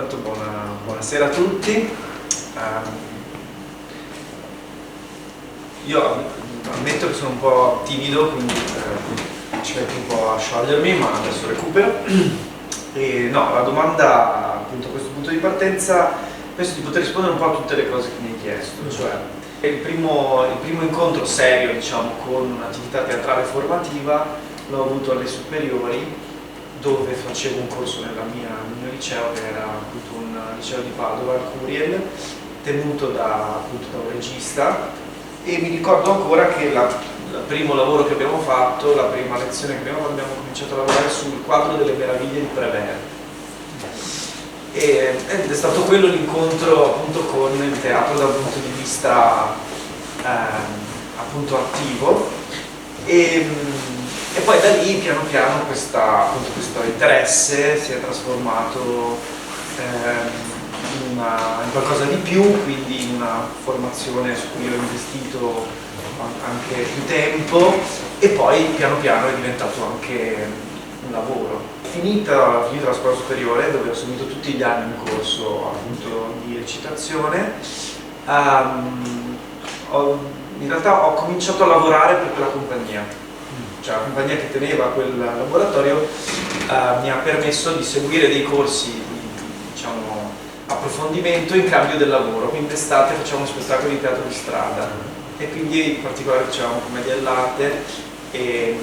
Intanto buonasera a tutti. Io ammetto che sono un po' timido, quindi cerco un po' a sciogliermi, ma adesso recupero. E no, la domanda appunto a questo punto di partenza penso di poter rispondere un po' a tutte le cose che mi hai chiesto, cioè il primo incontro serio, diciamo, con un'attività teatrale formativa l'ho avuto alle superiori, dove facevo un corso nel mio liceo, che era appunto un liceo di Padova, al Curiel, tenuto appunto da un regista, e mi ricordo ancora che il primo lavoro che abbiamo fatto, la prima lezione che abbiamo cominciato a lavorare sul quadro delle meraviglie di Prévert. Ed è stato quello l'incontro appunto con il teatro dal punto di vista appunto attivo, e poi da lì piano piano questo interesse si è trasformato in qualcosa di più, quindi in una formazione su cui ho investito anche più tempo, e poi piano piano è diventato anche un lavoro. Finita la scuola superiore, dove ho seguito tutti gli anni un corso appunto di recitazione, in realtà ho cominciato a lavorare per quella compagnia. Cioè la compagnia che teneva quel laboratorio mi ha permesso di seguire dei corsi di, diciamo, approfondimento in cambio del lavoro. Quindi d'estate facciamo spettacoli di teatro di strada, e quindi in particolare facevamo commedia dell'arte e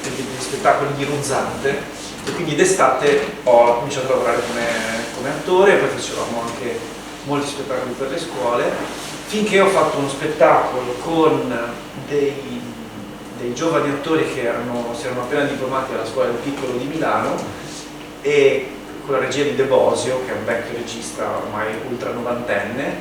degli spettacoli di Ruzzante, e quindi d'estate ho cominciato a lavorare come attore, e poi facevamo anche molti spettacoli per le scuole, finché ho fatto uno spettacolo con dei giovani attori che si erano appena diplomati alla Scuola del Piccolo di Milano, e con la regia di De Bosio, che è un vecchio regista ormai ultra novantenne,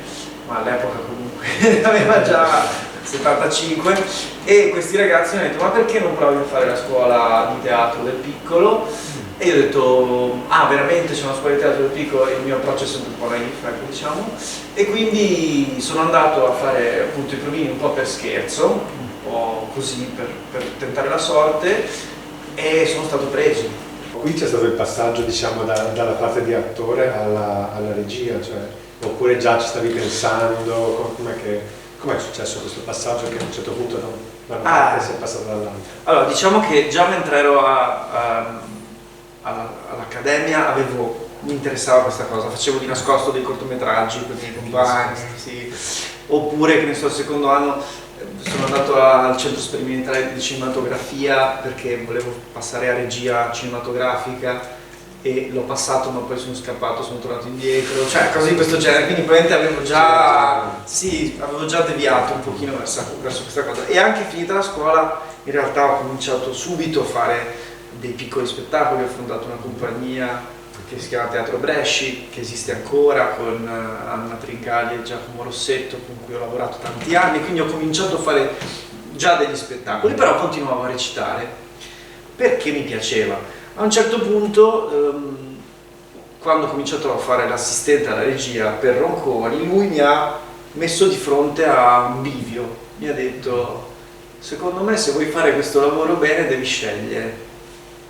ma all'epoca comunque aveva già 75, e questi ragazzi mi hanno detto: ma perché non provi a fare la scuola di teatro del Piccolo? E io ho detto: ah, veramente c'è una scuola di teatro del Piccolo? E il mio approccio è sempre un po' naif, ecco, diciamo. E quindi sono andato a fare appunto i provini un po' per scherzo, un po' così per tentare la sorte, e sono stato preso. Qui c'è stato il passaggio, diciamo, dalla parte di attore alla regia, cioè, oppure già ci stavi pensando? Com'è successo questo passaggio che a un certo punto da una parte si è passato dall'altra? Allora, diciamo che già mentre ero all'accademia mi interessava questa cosa, facevo di nascosto dei cortometraggi con i miei compagni, sì. Oppure, che ne so, il secondo anno sono andato al centro sperimentale di cinematografia perché volevo passare a regia cinematografica, e l'ho passato, ma poi sono scappato, sono tornato indietro, cioè cose di questo genere. Quindi probabilmente avevo già deviato un pochino verso questa cosa. E anche finita la scuola in realtà ho cominciato subito a fare dei piccoli spettacoli. Ho fondato una compagnia che si chiama Teatro Bresci, che esiste ancora, con Anna Trincali e Giacomo Rossetto, con cui ho lavorato tanti anni. Quindi ho cominciato a fare già degli spettacoli, però continuavo a recitare perché mi piaceva. A un certo punto, quando ho cominciato a fare l'assistente alla regia per Ronconi, lui mi ha messo di fronte a un bivio. Mi ha detto: secondo me, se vuoi fare questo lavoro bene, devi scegliere.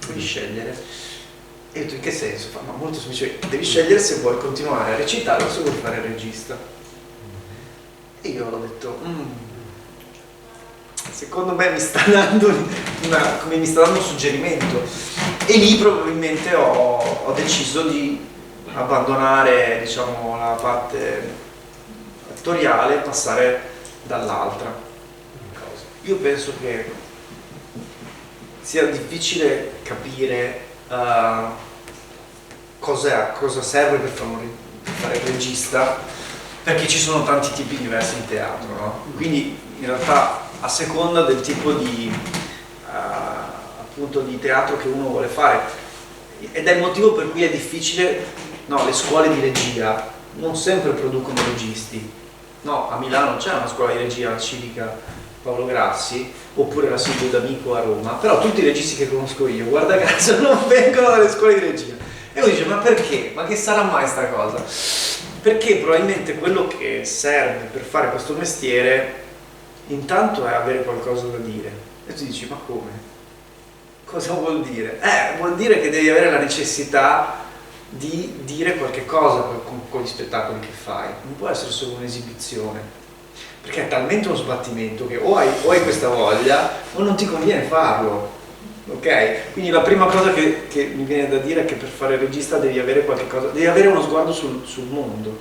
E io ho detto: in che senso? Ma molto semplice, devi scegliere se vuoi continuare a recitare o se vuoi fare il regista. E io ho detto: secondo me mi sta dando un suggerimento. E lì probabilmente ho deciso di abbandonare, diciamo, la parte attoriale e passare dall'altra. Io penso che sia difficile capire cosa serve per fare il regista, perché ci sono tanti tipi diversi di teatro, no? Quindi in realtà, a seconda del tipo appunto di teatro che uno vuole fare, ed è il motivo per cui è difficile, no, le scuole di regia non sempre producono registi. No, a Milano c'è una scuola di regia, la Civica Paolo Grassi, oppure la Silvio D'Amico a Roma, però tutti i registi che conosco io, guarda caso, non vengono dalle scuole di regia. E uno dice: ma perché? Ma che sarà mai sta cosa? Perché probabilmente quello che serve per fare questo mestiere intanto è avere qualcosa da dire. E tu dici: ma come? Cosa vuol dire? Vuol dire che devi avere la necessità di dire qualche cosa con gli spettacoli che fai, non può essere solo un'esibizione, perché è talmente uno sbattimento che o hai questa voglia o non ti conviene farlo, ok? Quindi la prima cosa che mi viene da dire è che per fare il regista devi avere qualche cosa, devi avere uno sguardo sul mondo,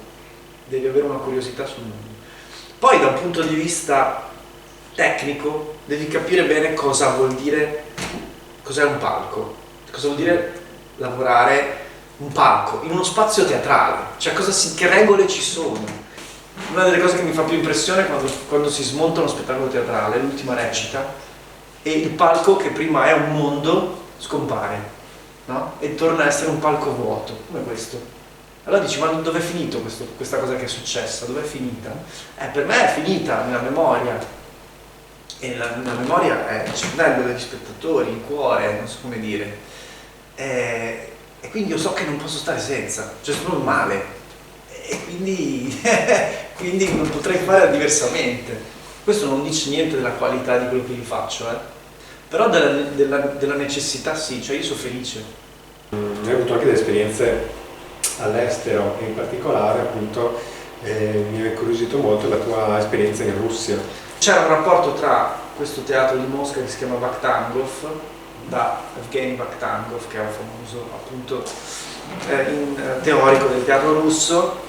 devi avere una curiosità sul mondo. Poi da un punto di vista tecnico devi capire bene cosa vuol dire, cos'è un palco, cosa vuol dire lavorare un palco in uno spazio teatrale, cioè che regole ci sono. Una delle cose che mi fa più impressione è quando si smonta uno spettacolo teatrale, l'ultima recita, e il palco che prima è un mondo scompare, no? E torna a essere un palco vuoto, come questo. Allora dici, ma dov'è finito questa cosa che è successa? Dov'è finita? Per me è finita nella memoria, e la memoria è il cervello degli spettatori, il cuore, non so come dire. E quindi io so che non posso stare senza, cioè sono male, e quindi non potrei fare diversamente. Questo non dice niente della qualità di quello che io faccio, però della necessità sì, cioè io sono felice. Hai avuto anche delle esperienze all'estero, e in particolare appunto mi ha incuriosito molto la tua esperienza in Russia. C'era un rapporto tra questo teatro di Mosca che si chiama Vakhtangov, da Evgeny Vakhtangov, che è un famoso appunto teorico del teatro russo,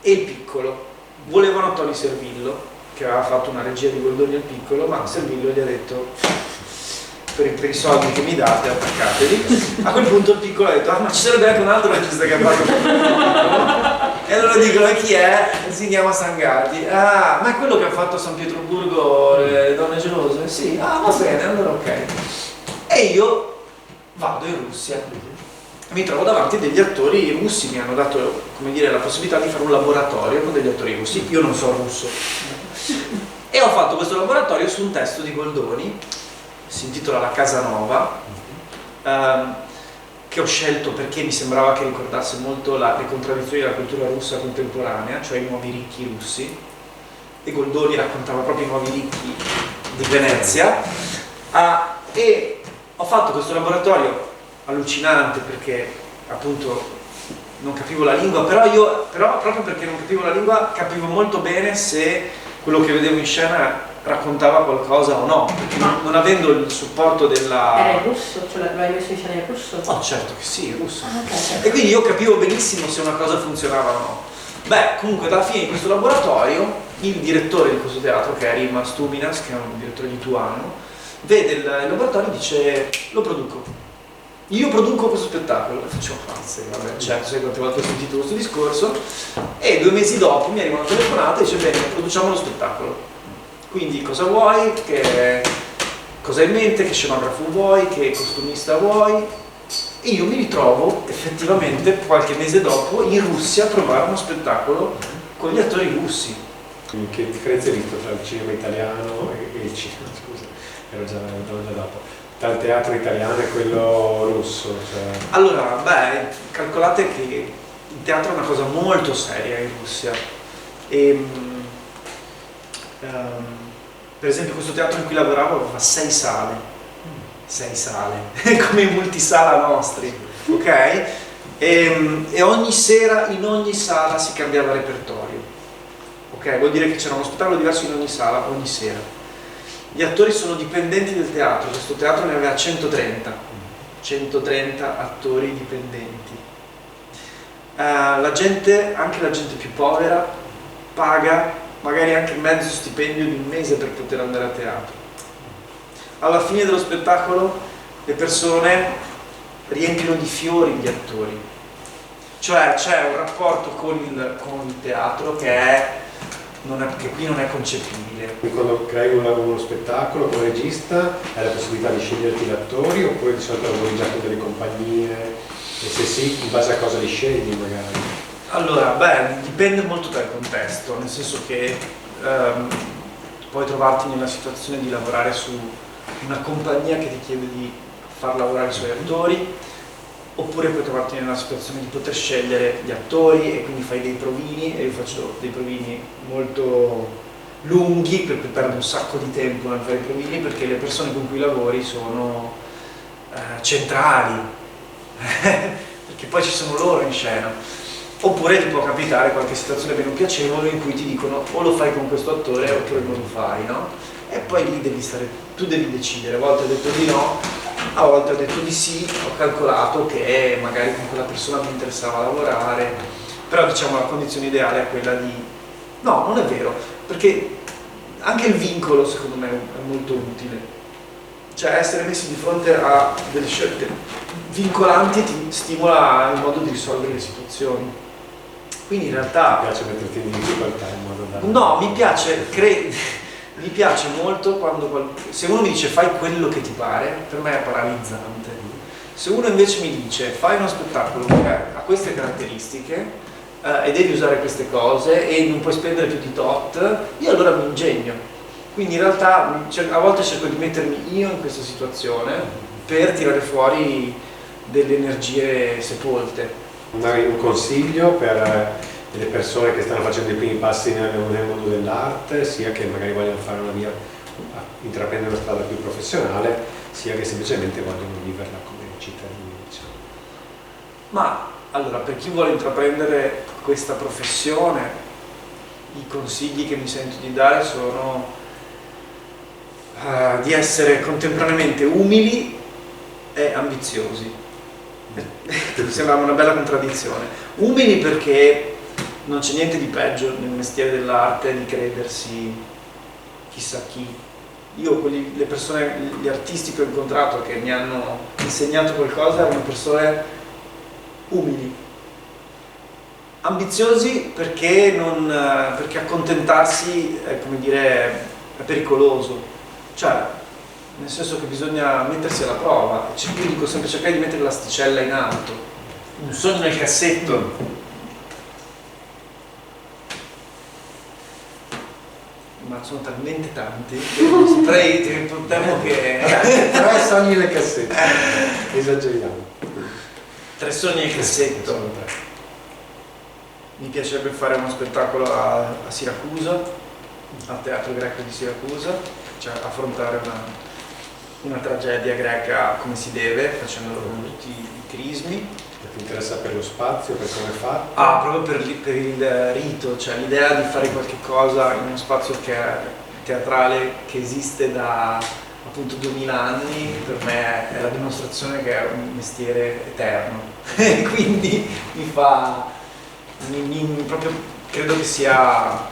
e il Piccolo. Volevano Tony Servillo, che aveva fatto una regia di Goldoni al Piccolo, ma Servillo gli ha detto per i soldi che mi date attaccateli. A quel punto il Piccolo ha detto ma ci sarebbe anche un altro regista che ha fatto Piccolo. E allora dicono chi è? Si chiama Sangati. Ah, ma è quello che ha fatto a San Pietroburgo le donne gelose? Sì, ah va bene, allora ok. E io vado in Russia, mi trovo davanti degli attori russi, mi hanno dato, come dire, la possibilità di fare un laboratorio con degli attori russi. Io non so russo e ho fatto questo laboratorio su un testo di Goldoni, si intitola La Casa Nova, che ho scelto perché mi sembrava che ricordasse molto le contraddizioni della cultura russa contemporanea, cioè i nuovi ricchi russi, e Goldoni raccontava proprio i nuovi ricchi di Venezia. E ho fatto questo laboratorio allucinante perché appunto non capivo la lingua, però proprio perché non capivo la lingua capivo molto bene se quello che vedevo in scena raccontava qualcosa o no, perché non avendo il supporto della... Era in russo? Cioè l'hai messo in scena in russo? Oh certo che sì, in russo. Okay. E quindi io capivo benissimo se una cosa funzionava o no. Beh, comunque alla fine di questo laboratorio il direttore di questo teatro, che è Rimma Stubinas, che è un direttore lituano, vede il laboratorio e dice lo produco. Io produco questo spettacolo, e faccio pazze, vabbè, certo, sai quante volte ho sentito questo discorso, e 2 mesi dopo mi arriva una telefonata e dice bene, produciamo lo spettacolo. Quindi cosa vuoi, cosa hai in mente, che scenografo vuoi, che costumista vuoi, e io mi ritrovo effettivamente qualche mese dopo in Russia a provare uno spettacolo con gli attori russi. Che differenza hai visto tra il cinema italiano e il cinema, scusa, ero già dopo, tra il teatro italiano e quello russo? Cioè... Allora, beh, calcolate che il teatro è una cosa molto seria in Russia e per esempio questo teatro in cui lavoravo aveva 6 sale, 6 sale, come i multisala nostri, ok? E ogni sera in ogni sala si cambiava repertorio, ok? Vuol dire che c'era uno spettacolo diverso in ogni sala, ogni sera. Gli attori sono dipendenti del teatro, questo teatro ne aveva 130 attori dipendenti. La gente, anche la gente più povera, paga magari anche mezzo stipendio di un mese per poter andare a teatro. Alla fine dello spettacolo le persone riempiono di fiori gli attori, cioè c'è un rapporto con il teatro che qui non è concepibile. Quando crei uno spettacolo come regista hai la possibilità di sceglierti gli attori oppure di solito lavori già con delle compagnie, e se sì, in base a cosa li scegli magari? Allora, beh, dipende molto dal contesto, nel senso che puoi trovarti nella situazione di lavorare su una compagnia che ti chiede di far lavorare i suoi attori, oppure puoi trovarti nella situazione di poter scegliere gli attori e quindi fai dei provini, e io faccio dei provini molto lunghi, per cui perdo un sacco di tempo nel fare i provini perché le persone con cui lavori sono centrali. perché poi ci sono loro in scena. Oppure ti può capitare qualche situazione meno piacevole in cui ti dicono o lo fai con questo attore oppure non lo fai, no? E poi lì tu devi decidere, a volte ho detto di no, a volte ho detto di sì, ho calcolato che magari con quella persona mi interessava lavorare, però diciamo la condizione ideale è quella di... No, non è vero, perché anche il vincolo secondo me è molto utile, cioè essere messi di fronte a delle scelte vincolanti ti stimola il modo di risolvere le situazioni, quindi in realtà... Mi piace metterti in difficoltà in modo da... No, mi piace, mi piace molto quando se uno mi dice fai quello che ti pare, per me è paralizzante. Se uno invece mi dice fai uno spettacolo che ha queste caratteristiche e devi usare queste cose e non puoi spendere più di tot, io allora mi ingegno. Quindi in realtà a volte cerco di mettermi io in questa situazione per tirare fuori delle energie sepolte. Un consiglio per le persone che stanno facendo i primi passi nel mondo dell'arte, sia che magari vogliono fare una via, intraprendere una strada più professionale, sia che semplicemente vogliono viverla come cittadini, diciamo. Ma allora, per chi vuole intraprendere questa professione, i consigli che mi sento di dare sono di essere contemporaneamente umili e ambiziosi. Mi sembra una bella contraddizione. Umili perché non c'è niente di peggio nel mestiere dell'arte di credersi chissà chi. Io le persone, gli artisti che ho incontrato che mi hanno insegnato qualcosa erano persone umili. Ambiziosi perché accontentarsi è, come dire, è pericoloso, cioè nel senso che bisogna mettersi alla prova. Io dico sempre cercare di mettere l'asticella in alto, un sogno nel cassetto. Ma sono talmente tanti che non saprei, temo che... 3 sogni nel cassetto, esageriamo. 3 sogni nel cassetto. Sono 3. Mi piacerebbe fare uno spettacolo a Siracusa, al Teatro Greco di Siracusa, cioè affrontare una tragedia greca come si deve, facendolo con tutti i crismi. Ti interessa per lo spazio, per come è fatto? Proprio per il rito, cioè l'idea di fare qualche cosa in uno spazio che è teatrale che esiste da appunto 2000 anni, per me è la dimostrazione che è un mestiere eterno. Quindi proprio credo che sia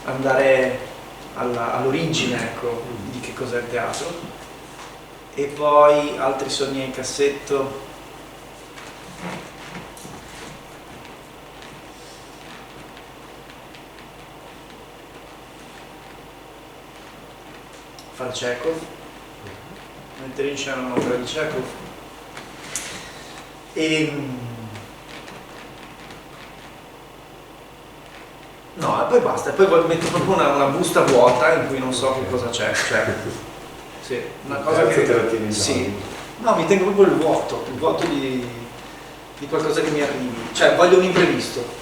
andare all'origine, ecco, di che cos'è il teatro. E poi altri sogni in cassetto. Fare Chekhov, mettere in scena un'opera di Chekhov no, e poi basta, e poi metto proprio una busta vuota in cui non so che cosa c'è, cioè sì, una cosa che te la tieni in sì, no, mi tengo proprio il vuoto di qualcosa che mi arrivi, cioè voglio un imprevisto.